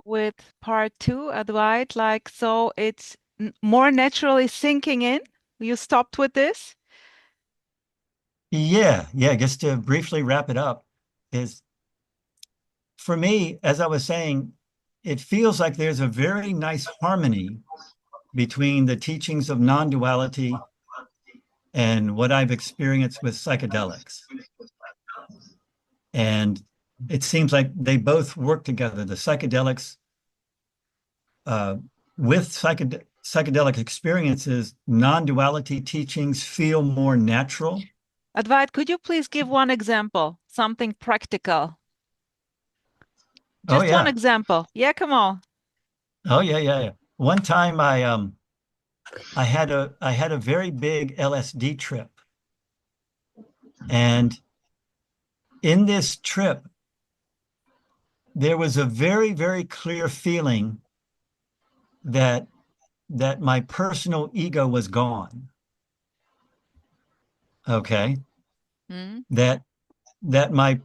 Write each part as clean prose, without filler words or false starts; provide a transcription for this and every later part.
with part two, advait, like so it's more naturally sinking in? You stopped with this? Yeah. Just to briefly wrap it up, is for me, as I was saying, it feels like there's a very nice harmony between the teachings of non-duality and what I've experienced with psychedelics. And it seems like they both work together. The psychedelics, uh, with psychedelic experiences, non-duality teachings feel more natural. Advait, could you please give one example? Something practical. Oh Just one yeah. example. Yeah, come on. Oh yeah. One time I had a very big LSD trip. And in this trip, there was a very, very clear feeling that my personal ego was gone. Okay. Hmm? That that my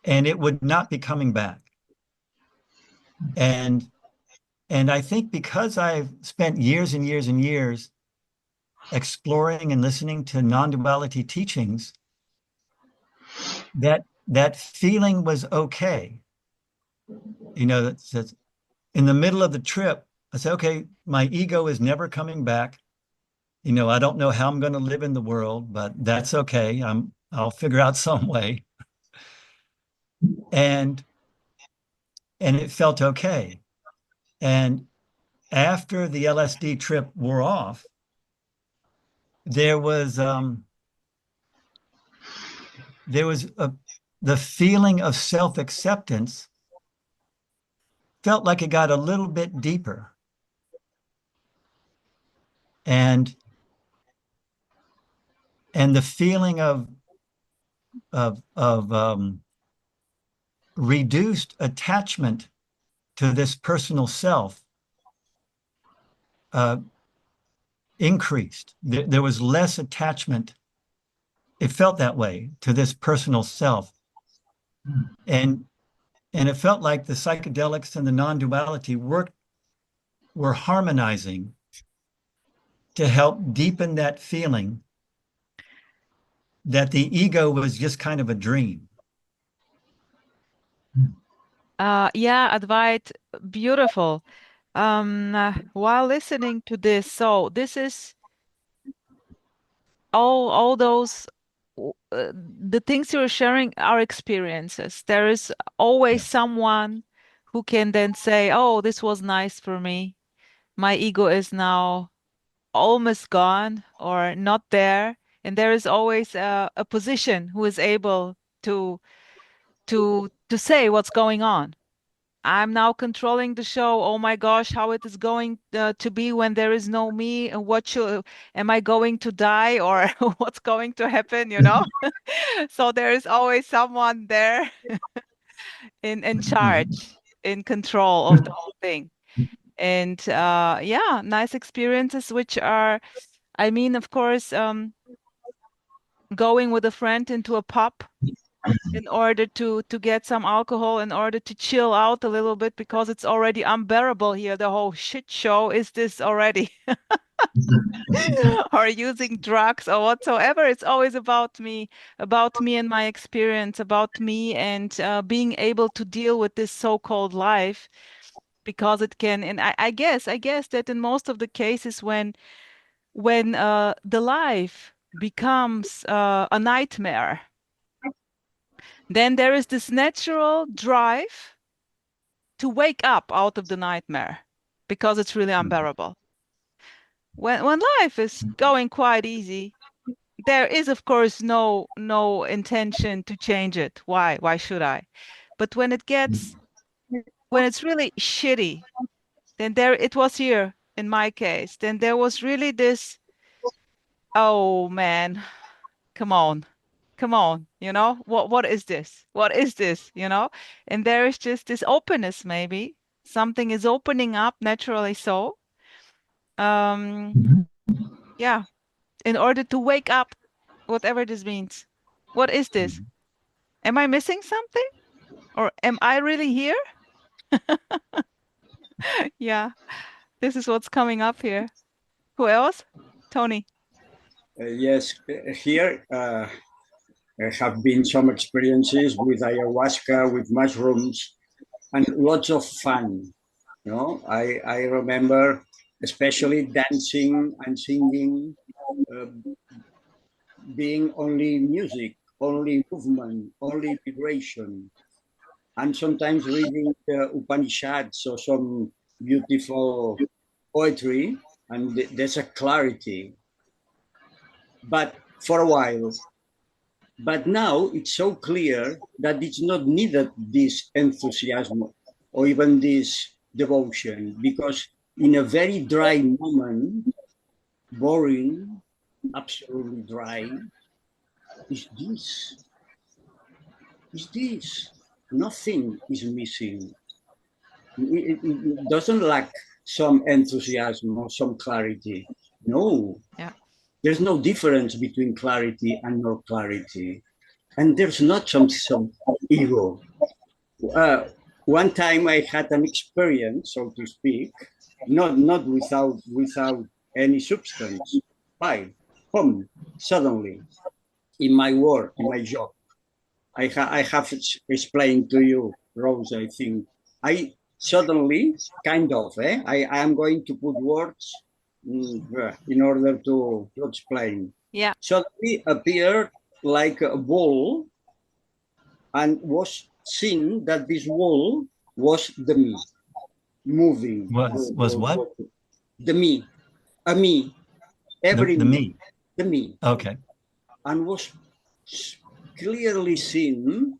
and it would not be coming back. And I think because I've spent years and years and years exploring and listening to non-duality teachings, that feeling was okay. That's in the middle of the trip, I said, okay, my ego is never coming back. I don't know how I'm going to live in the world, but that's okay. I'll figure out some way. And it felt okay. And after the LSD trip wore off, there was there was a the feeling of self-acceptance felt like it got a little bit deeper. And the feeling of reduced attachment to this personal self uh, increased. There was less attachment. It felt that way to this personal self. And it felt like the psychedelics and the non-duality were harmonizing to help deepen that feeling that the ego was just kind of a dream. Yeah, advait, beautiful. While listening to this, so this is all those the things you're sharing are experiences. There is always Yeah. someone who can then say, "Oh, this was nice for me. My ego is now almost gone or not there." And there is always a position who is able to to say what's going on. I'm now controlling the show. Oh my gosh, how it is going to be when there is no me, and what should am I going to die, or what's going to happen, you know? So there is always someone there in charge, in control of the whole thing. And yeah, nice experiences which are, I mean, of course, going with a friend into a pub in order to get some alcohol in order to chill out a little bit because it's already unbearable here. The whole shit show is this already. Or using drugs or whatsoever. It's always about me and my experience, about me and being able to deal with this so-called life because it can. And I guess that in most of the cases when the life becomes a nightmare, then there is this natural drive to wake up out of the nightmare because it's really unbearable. When life is going quite easy, there is of course no intention to change it. Why should I? But when it's really shitty, then there it was here in my case. Then there was really this, oh man, come on. Come on, what is this? What is this? And there is just this openness, maybe. Something is opening up naturally so. Um, yeah, in order to wake up, whatever this means. What is this? Am I missing something? Or am I really here? Yeah, this is what's coming up here. Who else? Tony. Yes, here have been some experiences with ayahuasca, with mushrooms, and lots of fun. You know, I remember especially dancing and singing, uh, being only music, only movement, only vibration, and sometimes reading the Upanishads or some beautiful poetry, and there's a clarity. But for a while, but now it's so clear that it's not needed this enthusiasm or even this devotion, because in a very dry moment, boring, absolutely dry, is this, is this. Nothing is missing. It doesn't lack some enthusiasm or some clarity. No, Yeah. there's no difference between clarity and no clarity. And there's not some ego. One time I had an experience, so to speak, not without any substance. Why? Boom, suddenly in my work, in my job, I have explained to you, Rose, I think. I suddenly, kind of, I am going to put words in order to explain. Yeah. Suddenly appeared like a ball, and was seen that this wall was the me moving. Was what? The me, a me, every The me. the me, Okay. and was clearly seen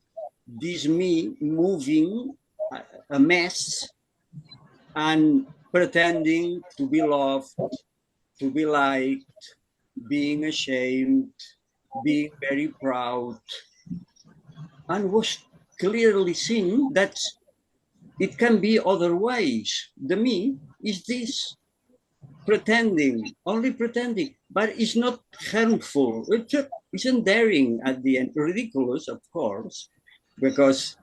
this me moving a mess and pretending to be loved, to be liked, being ashamed, being very proud, and was clearly seen that it can be otherwise. The me is this, pretending, only pretending, but it's not harmful. It's endearing at the end, ridiculous, of course, because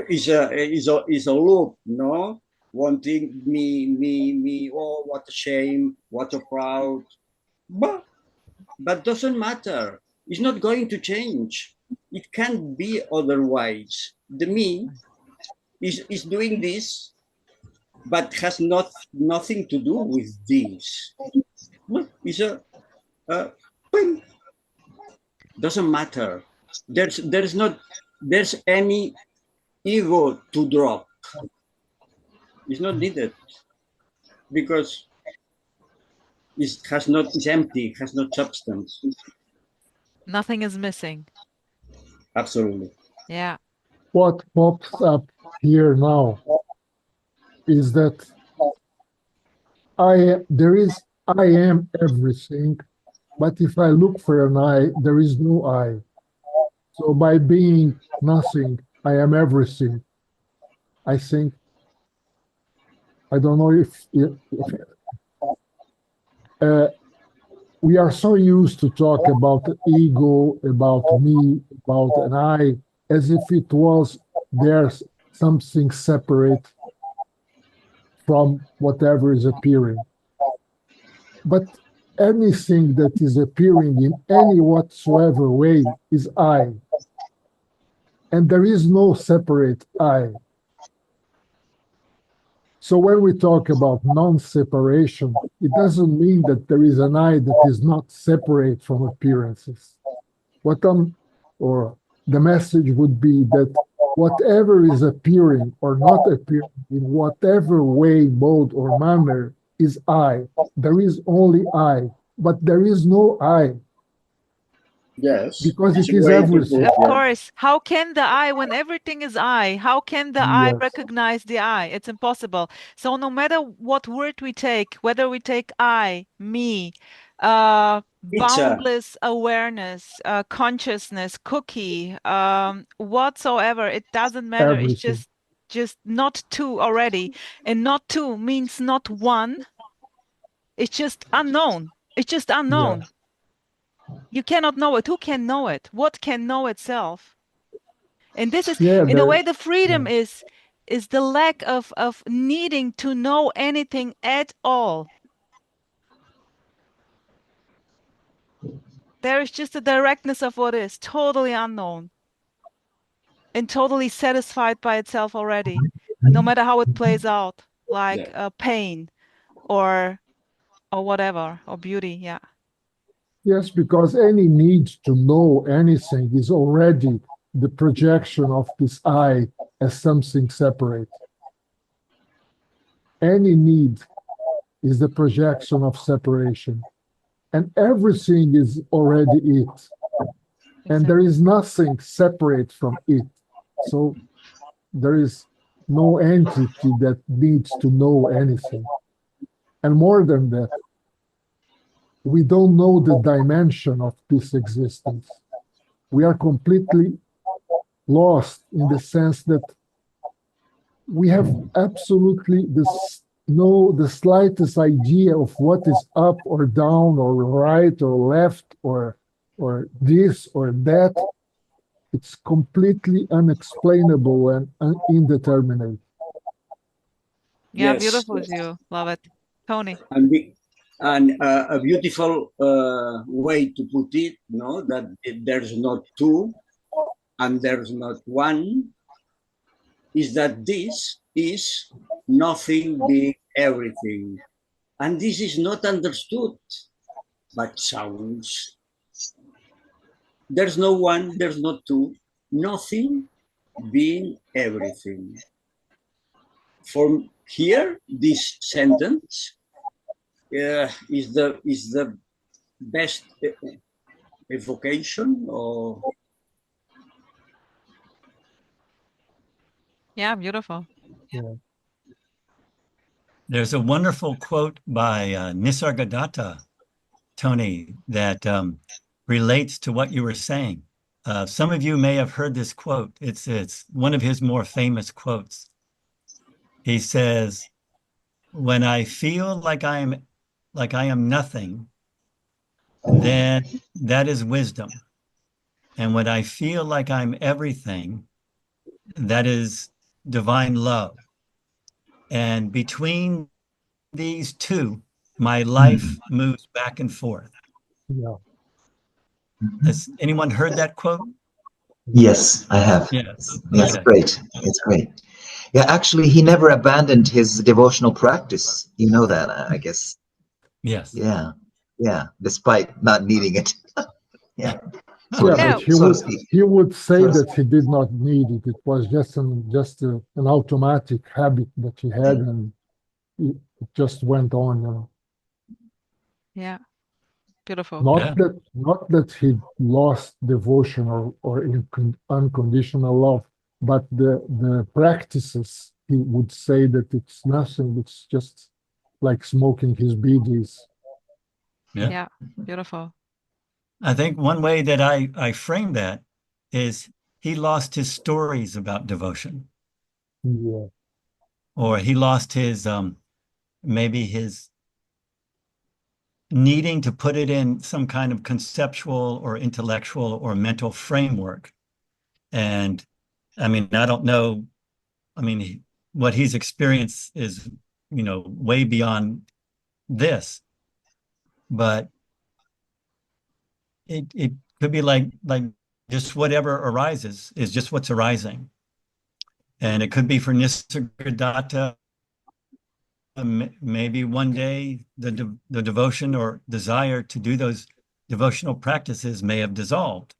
is a loop, no? Wanting me. Oh, what a shame, what a proud. But doesn't matter. It's not going to change. It can't be otherwise. The me is doing this, but has nothing to do with this. It's a doesn't matter. There's any ego to drop. It's not needed, because it's empty, has no substance. Nothing is missing. Absolutely. Yeah. What pops up here now is that I am everything, but if I look for an I, there is no I. So by being nothing, I am everything. I think, I don't know if we are so used to talk about ego, about me, about an I, as if it was there's something separate from whatever is appearing. But anything that is appearing in any whatsoever way is I. And there is no separate I. So when we talk about non-separation, it doesn't mean that there is an I that is not separate from appearances. Or the message would be that whatever is appearing or not appearing in whatever way, mode, or manner is I. There is only I, but there is no I. Yes. Because it is everything. Of course. How can the I, when everything is I, how can the I Yes. recognize the I? It's impossible. So no matter what word we take, whether we take I, me, boundless awareness, consciousness, cookie, whatsoever, it doesn't matter. It's Everything. just not two already. And not two means not one. It's just unknown. It's just unknown. Yeah. You cannot know it. Who can know it? What can know itself? And this is, Yeah, in a way, the freedom yeah. is the lack of needing to know anything at all. There is just a directness of what is totally unknown and totally satisfied by itself already, no matter how it plays out, like Yeah. pain or whatever, or beauty. Yeah. Yes, because any need to know anything is already the projection of this I as something separate. Any need is the projection of separation, and everything is already it. And there is nothing separate from it. So there is no entity that needs to know anything. And more than that, we don't know the dimension of this existence. We are completely lost in the sense that we have absolutely the slightest idea of what is up or down or right or left or this or that. It's completely unexplainable and indeterminate. Yeah, Yes. beautiful as you. Love it. Toni. And a beautiful way to put it, no, that there's not two and there's not one, is that this is nothing being everything. And this is not understood, but sounds. There's no one, there's not two, nothing being everything. From here, this sentence is the best evocation or Yeah, beautiful. Yeah. There's a wonderful quote by Nisargadatta, Toni, that relates to what you were saying. Some of you may have heard this quote. It's one of his more famous quotes. He says, "When I feel like I am nothing, then that is wisdom. And when I feel like I'm everything, that is divine love. And between these two, my life moves back and forth." Yeah. Has anyone heard that quote? Yes, I have. Yes. It's Okay. great. It's great. Yeah, actually, he never abandoned his devotional practice. You know that, I guess. Yes. Yeah, yeah, despite not needing it. Yeah. So, Yeah, Yeah. but so to speak. he would say So to that speak. he did not need it. It was just an automatic habit that he had, and it just went on. Yeah. Beautiful. Yeah. Not that he lost devotion or unconditional love, but the practices, he would say that it's nothing. It's just like smoking his BDs. Yeah. Yeah. Beautiful. I think one way that I frame that is he lost his stories about devotion, Yeah. or he lost his maybe his needing to put it in some kind of conceptual or intellectual or mental framework. And I mean, I don't know. I mean, what he's experienced is, way beyond this, but it could be like just whatever arises is just what's arising. And it could be for Nisargadatta, maybe one day the devotion or desire to do those devotional practices may have dissolved.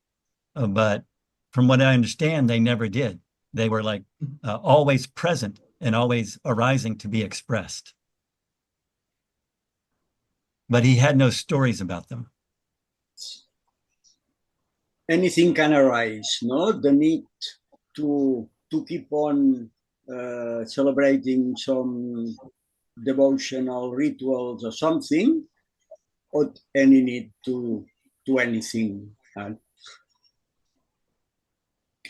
But from what I understand, they never did. They were like always present and always arising to be expressed. But he had no stories about them. anything can arise, no? The need to keep on celebrating some devotional rituals or something, or any need to anything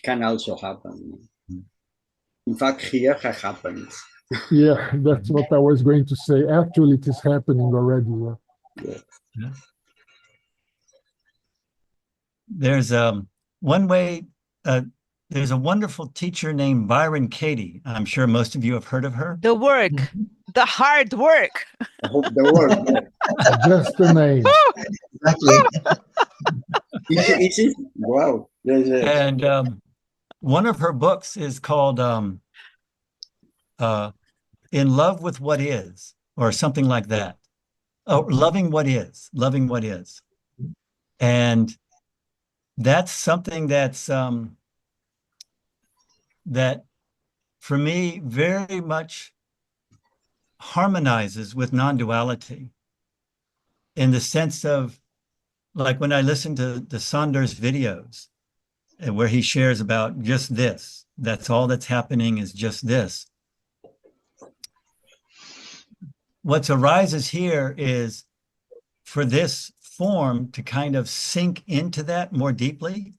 can also happen. In fact, here has happened. Yeah, that's what I was going to say. Actually, it is happening already. Yeah. Yeah. There's one way there's a wonderful teacher named Byron Katie. I'm sure most of you have heard of her. The work, the hard work. I hope the word. Just the name. Exactly. Is it? Wow. There's a, And one of her books is called In Love with What Is, or something like that. Oh, Loving What Is, Loving What Is. And that's something that's that for me very much harmonizes with non-duality, in the sense of, like, when I listen to the Saunders videos where he shares about just this, that's all that's happening is just this. What arises here is for this form to kind of sink into that more deeply.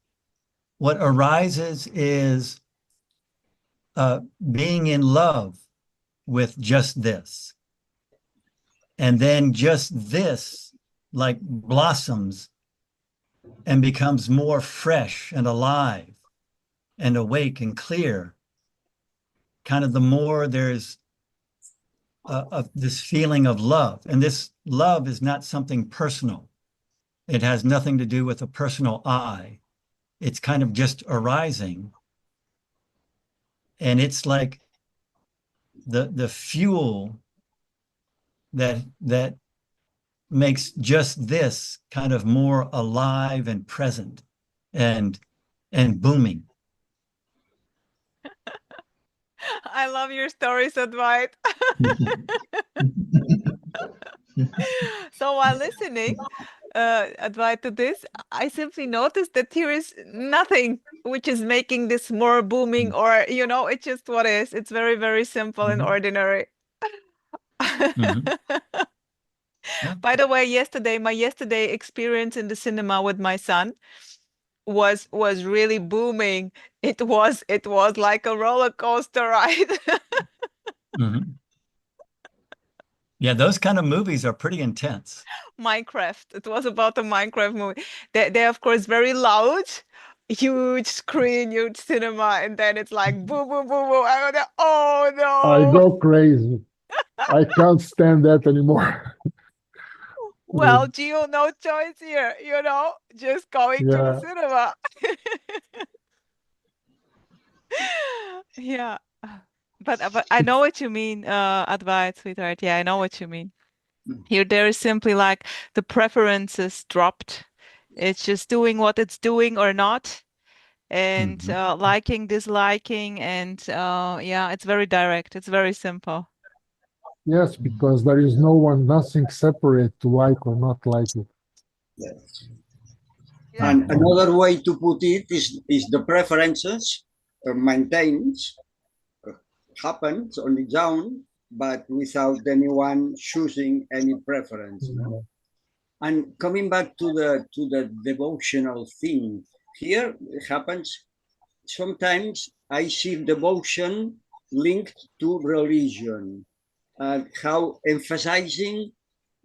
What arises is being in love with just this. And then just this, like, blossoms and becomes more fresh and alive and awake and clear. Kind of the more there's of this feeling of love. And this love is not something personal. It has nothing to do with a personal I. It's kind of just arising. And it's like the fuel that makes just this kind of more alive and present and booming. I love your stories, advait. So while listening, advait to this, I simply noticed that here is nothing which is making this more booming, or, you know, it's just what is. It's very, very simple and ordinary. Yeah. By the way, my yesterday experience in the cinema with my son was really booming. It was like a roller coaster ride. Yeah, those kind of movies are pretty intense. Minecraft. It was about a Minecraft movie. They're of course very loud, huge screen, huge cinema, and then it's like boom, boom, boom, boom. I go, oh I no. go crazy. I can't stand that anymore. Well, Gio, no choice here, you know, just going to the cinema. Yeah. But I know what you mean, advait, sweetheart. Yeah, I know what you mean. Here, there is simply like the preferences dropped. It's just doing what it's doing or not, and liking, disliking, and yeah, it's very direct. It's very simple. Yes, because there is nothing separate to like or not like it. yes. Yeah. And another way to put it is the preferences maintains, happens on its own, but without anyone choosing any preference. No? And coming back to the devotional thing, here it happens sometimes I see devotion linked to religion, how emphasizing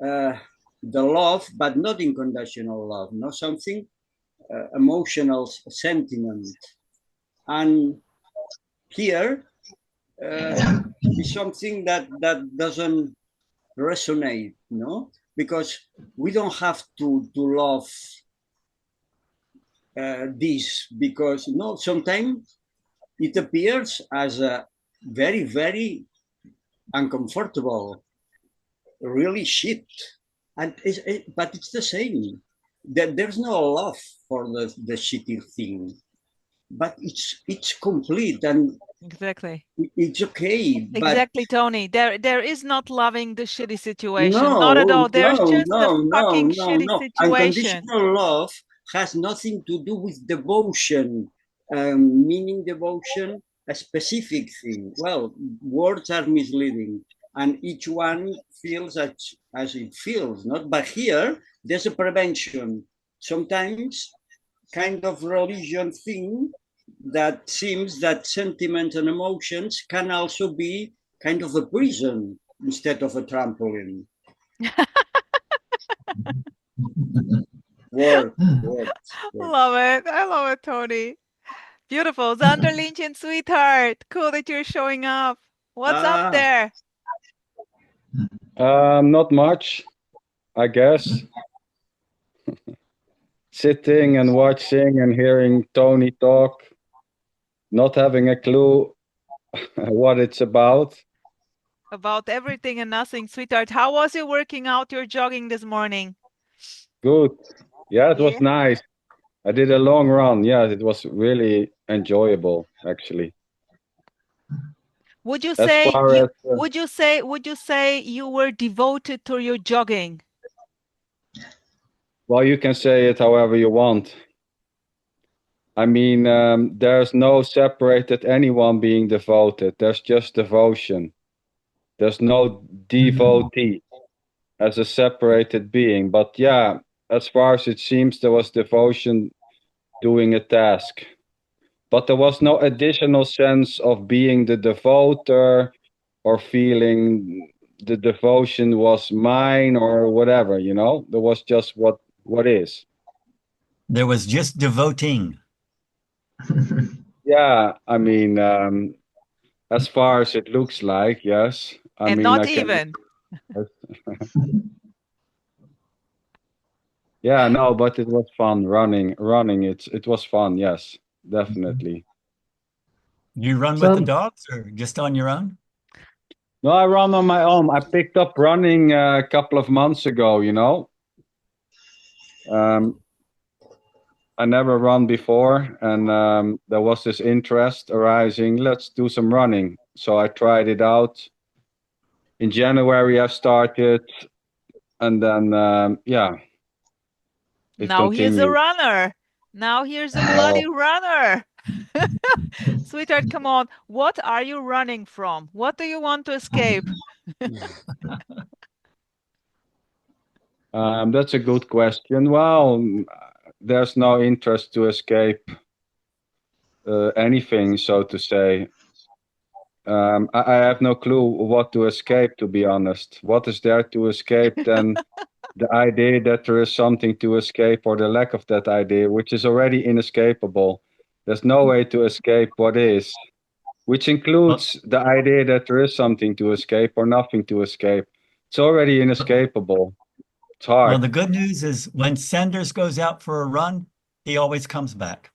the love, but not unconditional love, not something emotional sentiment. And here is something that doesn't resonate, no? Because we don't have to love this, because sometimes it appears as a very, very uncomfortable, really shit. And but it's the same. There's no love for the shitty thing, but it's complete and Exactly. it's okay. But Exactly, Tony. There is not loving the shitty situation. no, Not at all. There's no, just no, the no, fucking no, shitty no. situation. Unconditional love has nothing to do with devotion, meaning devotion a specific thing. Well, words are misleading, and each one feels as it feels, not? But here, there's a prevention. Sometimes, kind of religion thing that seems that sentiment and emotions can also be kind of a prison instead of a trampoline. Word. Love it. I love it, Tony. Beautiful. Zanderlinchin, sweetheart. Cool that you're showing up. What's up Ah, there? Not much, I guess. Sitting and watching and hearing Tony talk, not having a clue what it's about. About everything and nothing, sweetheart. How was you working out your jogging this morning? Good. Yeah, it was Yeah. nice. I did a long run. Yeah, it was really enjoyable, actually. Would you As say far you as would you say you were devoted to your jogging? well, you can say it however you want. I mean, there's no separated anyone being devoted. There's just devotion. There's no devotee as a separated being. But yeah, as far as it seems, there was devotion doing a task. But there was no additional sense of being the devoter or feeling the devotion was mine or whatever, you know? There was just what is. There was just devoting. Yeah, I mean, as far as it looks like, yes. I And mean, not I can. even. Yeah, no, but it was fun running. It was fun, yes, definitely. You run with the dogs or just on your own? No, I run on my own. I picked up running a couple of months ago, you know. I never run before, and there was this interest arising. Let's do some running. So I tried it out. In January, I started, and then yeah, it Now here's a continued. runner. Now here's a bloody runner. Sweetheart, come on. What are you running from? What do you want to escape? That's a good question. Well, there's no interest to escape anything, so to say. I have no clue what to escape, to be honest. What is there to escape than the idea that there is something to escape or the lack of that idea, which is already inescapable. There's no way to escape what is, which includes the idea that there is something to escape or nothing to escape. It's already inescapable. It's hard. Well, the good news is when Sanders goes out for a run, he always comes back.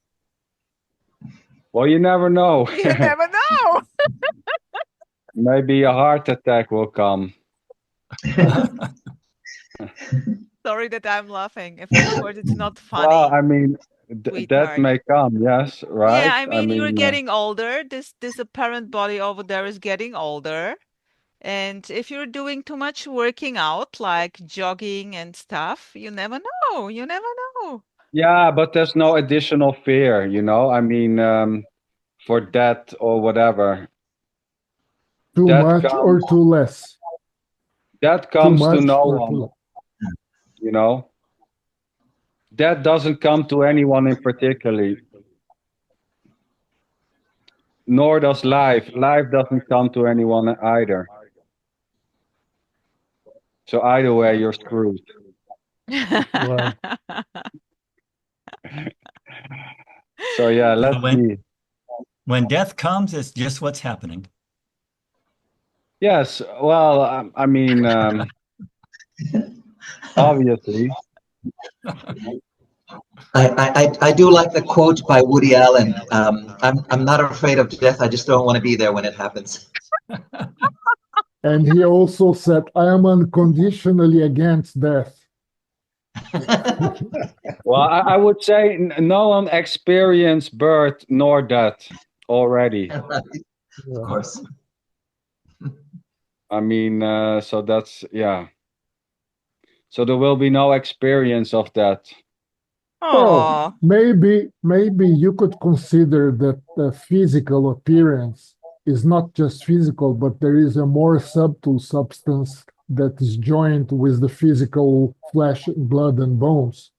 Well, you never know. You never know. Maybe a heart attack will come. Sorry that I'm laughing. Of course, it's not funny. Well, I mean, that Sweetheart. may come, yes, right? Yeah, I mean, you're getting older. This apparent body over there is getting older. And if you're doing too much working out, like jogging and stuff, you never know. You never know. Yeah, but there's no additional fear, you know? I mean, for that or whatever. Too much or too less? That comes Too to much no or one, too less? you know? That doesn't come to anyone in particular. Nor does life. Life doesn't come to anyone either. So either way, you're screwed. Wow. So yeah, let's see. When death comes, it's just what's happening. Yes, well, I mean, obviously. I do like the quote by Woody Allen. I'm not afraid of death. I just don't want to be there when it happens. And he also said, I am unconditionally against death. Well, I would say no one experienced birth nor death already. Of course. I mean, so that's, yeah. So there will be no experience of that. Well, maybe you could consider that the physical appearance is not just physical, but there is a more subtle substance that is joined with the physical flesh, blood, and bones.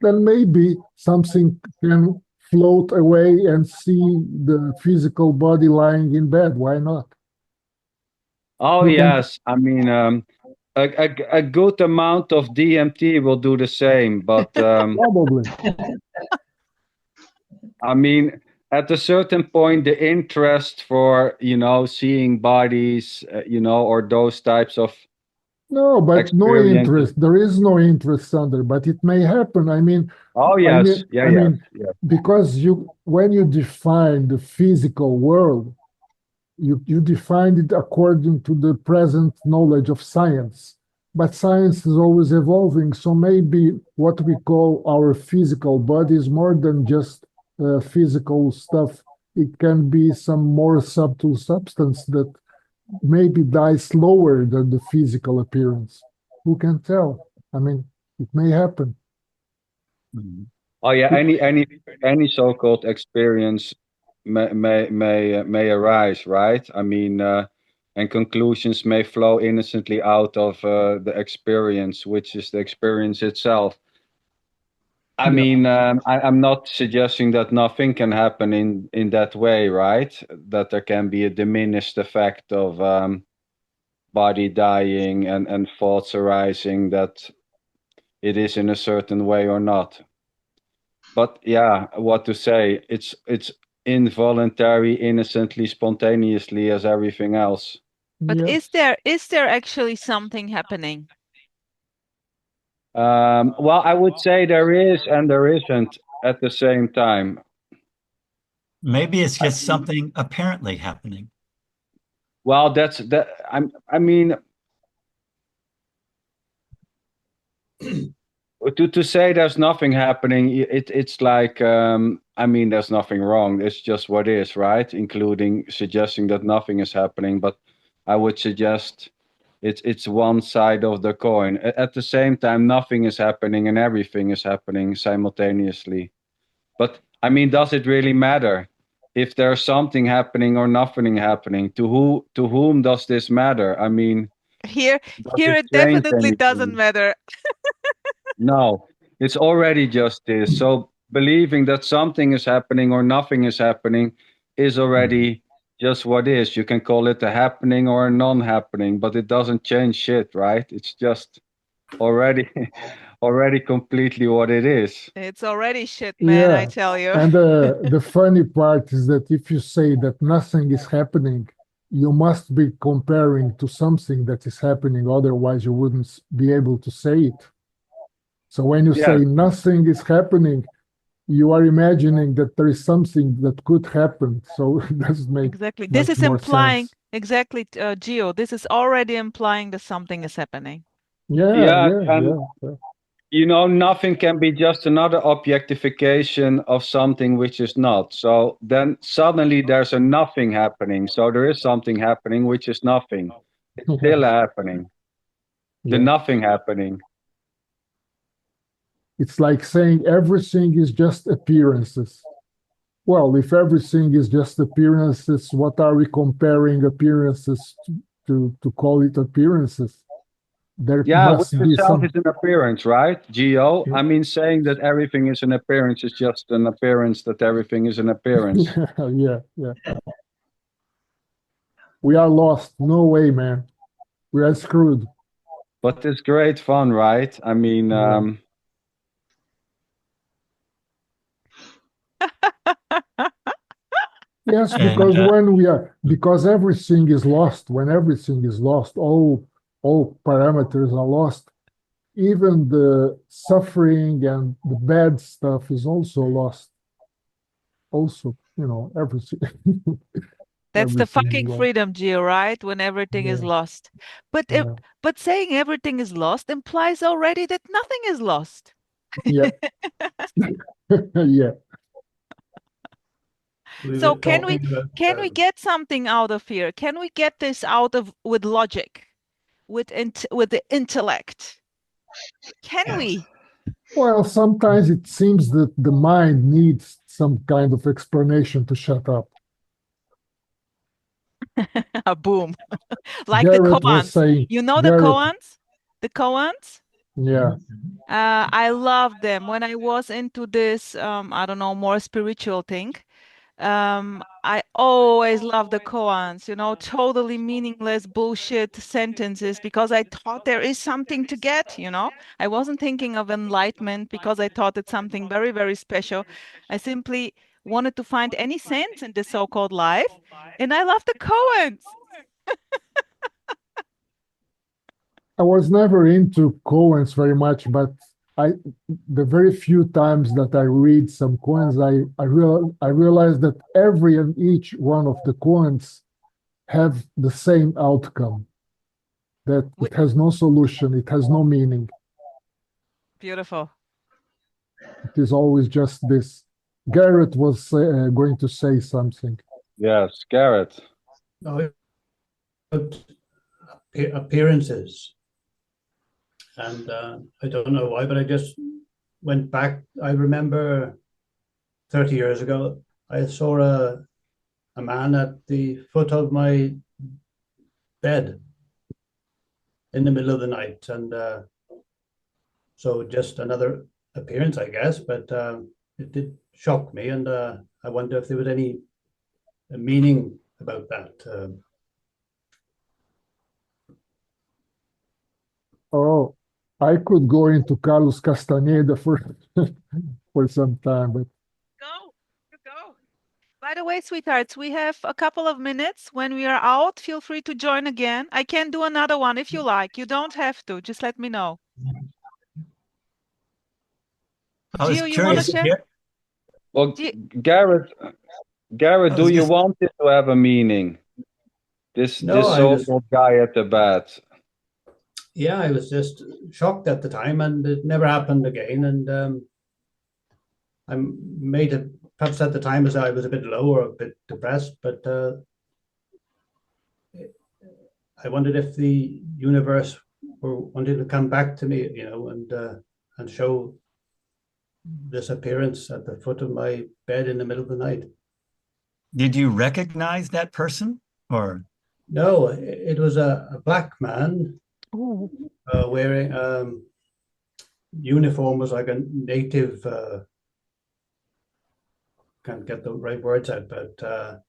Then maybe something can float away and see the physical body lying in bed. Why not? Oh, yes. I mean, a good amount of DMT will do the same, but Probably. I mean, at a certain point, the interest for, seeing bodies, or those types of No, but no experiences. interest. There is no interest, Sander, but it may happen. Oh, I yes. mean, Yeah, I yes. mean, Yes. because when you define the physical world, you define it according to the present knowledge of science. But science is always evolving, so maybe what we call our physical body is more than just physical stuff. It can be some more subtle substance that maybe die slower than the physical appearance. Who can tell? It may happen. Mhm. Oh, yeah. Any so-called experience may arise, right? And conclusions may flow innocently out of the experience, which is the experience itself. I'm not suggesting that nothing can happen in that way, right? That there can be a diminished effect of body dying and thoughts arising, that it is in a certain way or not. But yeah, what to say? It's involuntary, innocently, spontaneously, as everything else. But Yes. is there actually something happening? Well, I would say there is and there isn't at the same time. Maybe it's just something apparently happening. Well, that's that. I mean, to say there's nothing happening, it's like there's nothing wrong. It's just what is, right? Including suggesting that nothing is happening, but I would suggest it's one side of the coin. At the same time, nothing is happening and everything is happening simultaneously. But does it really matter if there's something happening or nothing happening? To whom does this matter? Here Does it it change definitely doesn't anything? matter. No, it's already just this. So believing that something is happening or nothing is happening is already just what is. You can call it a happening or a non-happening, but it doesn't change shit, right? It's just already already completely what it is. It's already shit, man, I Yeah. tell you. And the funny part is that if you say that nothing is happening, you must be comparing to something that is happening. Otherwise, you wouldn't be able to say it. So when you Yeah, say nothing is happening, you are imagining that there is something that could happen. So it doesn't make Exactly. This much is more implying, sense. exactly, Gio, this is already implying that something is happening. Yeah, yeah, yeah, and yeah. nothing can be just another objectification of something which is not. So then suddenly there's a nothing happening. So there is something happening which is nothing. It's Yeah, still happening. The yeah. nothing happening. It's like saying everything is just appearances. Well, if everything is just appearances, what are we comparing appearances to call it appearances? There Yeah, which must be itself is some. an appearance, right, Geo? Yeah, Saying that everything is an appearance is just an appearance that everything is an appearance. yeah, yeah. We are lost. No way, man. We are screwed. But it's great fun, right? Yeah. Yes, And because everything is lost. When everything is lost, all parameters are lost. Even the suffering and the bad stuff is also lost. Also, everything. That's the Everything is fucking lost. freedom, Gio, right? When everything is Yeah, lost. But yeah, but saying everything is lost implies already that nothing is lost. yeah, yeah. So can we get something out of here? Can we get this out of with logic, with the intellect? Can we? Well, sometimes it seems that the mind needs some kind of explanation to shut up. Boom. Like the Gareth was koans. saying, You know the Gareth, koans? The koans? yeah, I love them. When I was into this, I don't know, more spiritual thing, I always love the koans, totally meaningless bullshit sentences because I thought there is something to get. I wasn't thinking of enlightenment because I thought it's something very, very special. I simply wanted to find any sense in this so-called life. And I love the koans. I was never into koans very much, but the very few times that I read some koans, I realize that every and each one of the koans have the same outcome, that it has no solution, it has no meaning. Beautiful. It is always just this. Gareth was going to say something. Yes, Gareth. No, appearances. And I don't know why, but I just went back. I remember 30 years ago, I saw a man at the foot of my bed in the middle of the night. And so just another appearance, I guess, but it did shock me. And I wonder if there was any meaning about that. Oh, I could go into Carlos Castaneda for for some time, but Go. By the way, sweethearts, we have a couple of minutes. When we are out, feel free to join again. I can do another one if you like. You don't have to. Just let me know. I was Gio, you want to curious. share? Well, Gio- Gareth, do you want it to have a meaning? This so-called guy at the bat. Yeah, I was just shocked at the time, and it never happened again. And I made it, perhaps at the time, as I was a bit low or a bit depressed, but I wondered if the universe wanted to come back to me, and show this appearance at the foot of my bed in the middle of the night. Did you recognize that person, or? No, it was a black man. Ooh. Wearing uniform, was like a native, can't get the right words out, but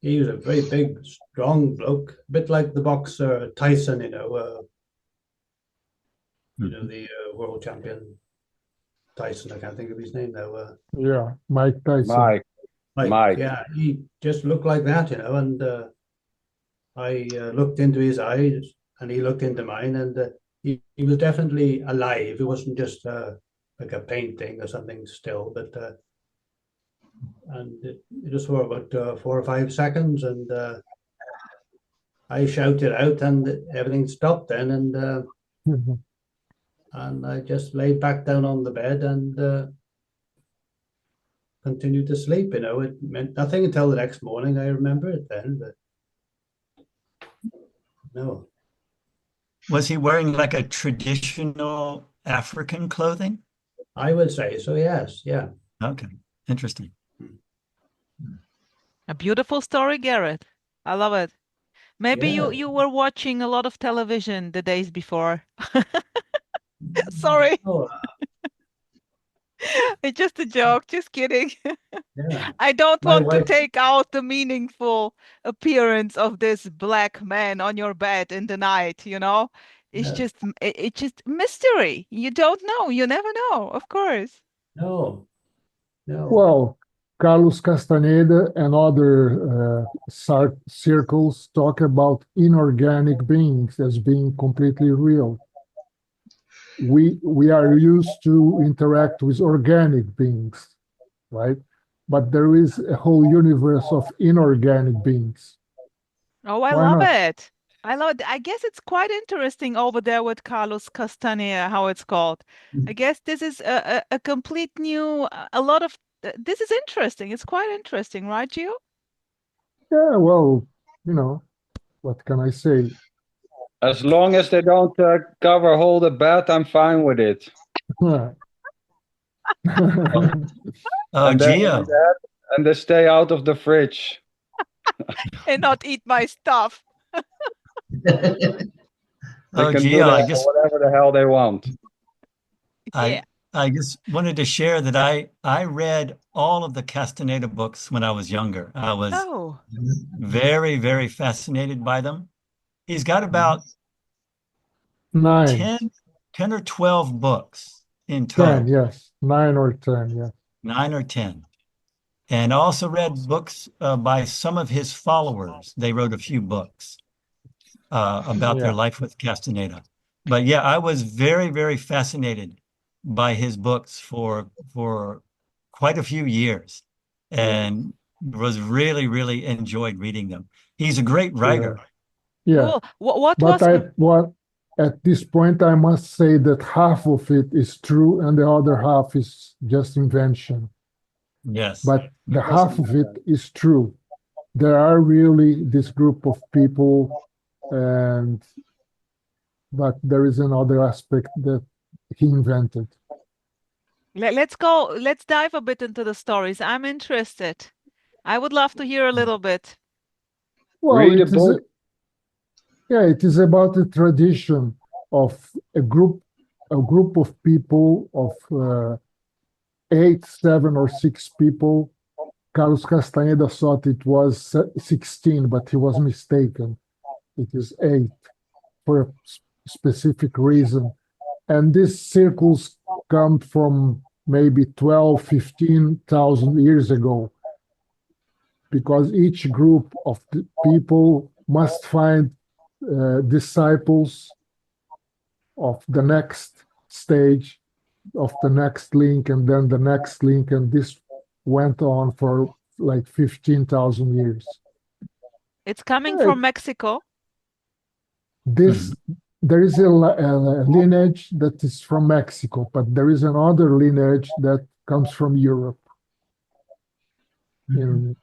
he was a very big, strong bloke, a bit like the boxer Tyson, the world champion Tyson. I can't think of his name now. yeah, Mike Tyson. Mike. Yeah, he just looked like that, and I looked into his eyes, and he looked into mine, and he was definitely alive. It wasn't just like a painting or something still, but and it just for about 4 or 5 seconds, and I shouted out, and everything stopped then, and and I just laid back down on the bed and continued to sleep. It meant nothing until the next morning. I remember it then, but no. Was he wearing like a traditional African clothing? I would say so, yes. Yeah. Okay, interesting. A beautiful story, Gareth. I love it. Maybe Yeah. you were watching a lot of television the days before. Sorry, Oh, it's just a joke. Just kidding. yeah. I don't My want to wife- take out the meaningful appearance of this black man on your bed in the night, It's Yeah. it's just mystery. You don't know. You never know, of course. No. Well, Carlos Castaneda and other circles talk about inorganic beings as being completely real. We are used to interact with organic beings, right? But there is a whole universe of inorganic beings. Oh, I Why love not? it. I love it. I guess it's quite interesting over there with Carlos Castaneda, how it's called. I guess this is a complete new, a lot of, this is interesting. It's quite interesting, right, Gio? Yeah, well, what can I say? As long as they don't cover all the bed, I'm fine with it. Oh, And Gio. And they stay out of the fridge. And not eat my stuff. They can do Gio, that whatever the hell they want. Yeah. I just wanted to share that I read all of the Castaneda books when I was younger. I was Oh, very, very fascinated by them. He's got about 9. 10 or 12 books in total. 10, yes. 9 or 10, yeah. 9 or 10. and also read books by some of his followers. They wrote a few books about their life with castaneda. But yeah, I was very, very fascinated by his books for quite a few years, and was really enjoyed reading them. He's a great writer. Yeah. Cool. What But was at this point, I must say that half of it is true and the other half is just invention. Yes. But the half of it is true. There are really this group of people, but there is another aspect that he invented. Let's dive a bit into the stories. I'm interested. I would love to hear a little bit. Well, Read a it is book. it is about the tradition of a group of people of 8, 7, or 6 people. Carlos Castaneda thought it was 16, but he was mistaken. It is 8 for a specific reason. And these circles come from maybe 12, 15,000 years ago, because each group of people must find disciples of the next stage, of the next link, and then the next link, and this went on for like 15,000 years. It's coming from Mexico. There is a lineage that is from Mexico, but there is another lineage that comes from Europe. They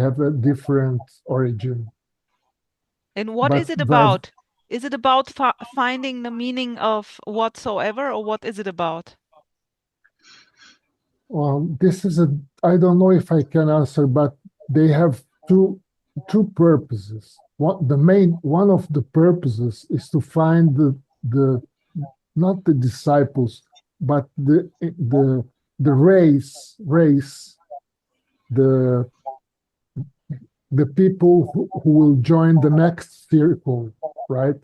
have a different origin. And what is it about? Is it about finding the meaning of whatsoever, or what is it about? Well, this is I don't know if I can answer, but they have two purposes. One of the purposes is to find the not the disciples, but the race, the people who will join the next circle, right?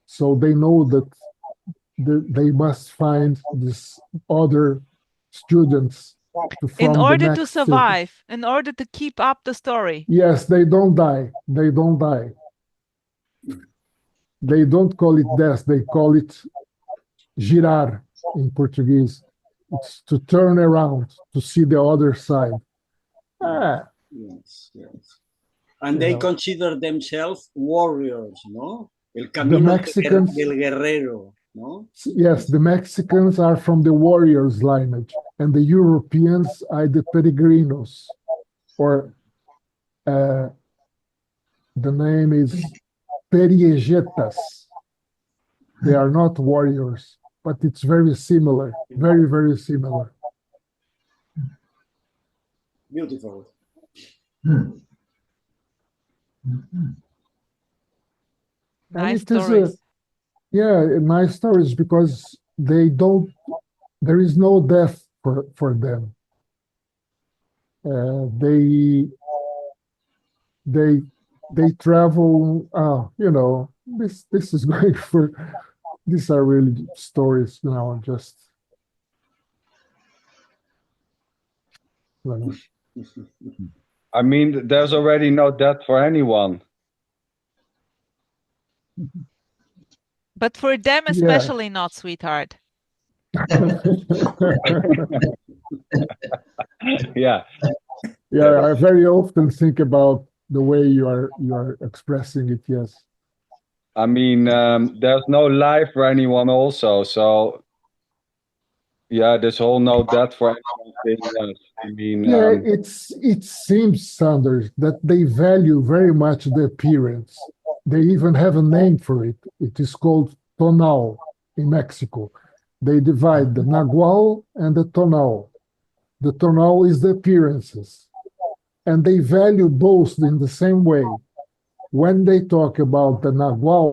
So they know that they must find these other students to form in order the next to survive, circle. In order to keep up the story. Yes, they don't die. They don't die. They don't call it death. They call it girar in Portuguese. It's to turn around, to see the other side. Yes. And they consider themselves warriors, no? El camino the Mexicans, del guerrero, no? Yes, the Mexicans are from the warriors lineage, and the Europeans are the peregrinos, or the name is periejetas. They are not warriors, but it's very similar, very similar. Beautiful. Nice stories. Nice stories, because there is no death for them. They travel, this is great these are really stories now, just I mean, there's already no death for anyone. But for them especially not, sweetheart. Yeah. I very often think about the way you are expressing it. Yes. I mean, there's no life for anyone also, so yeah, this whole no death for anyone thing, yes. I mean, it seems, Sanders, that they value very much the appearance. They even have a name for it. It is called tonal in Mexico. They divide the nagual and the tonal. The tonal is the appearances, and they value both in the same way. When they talk about the nagual,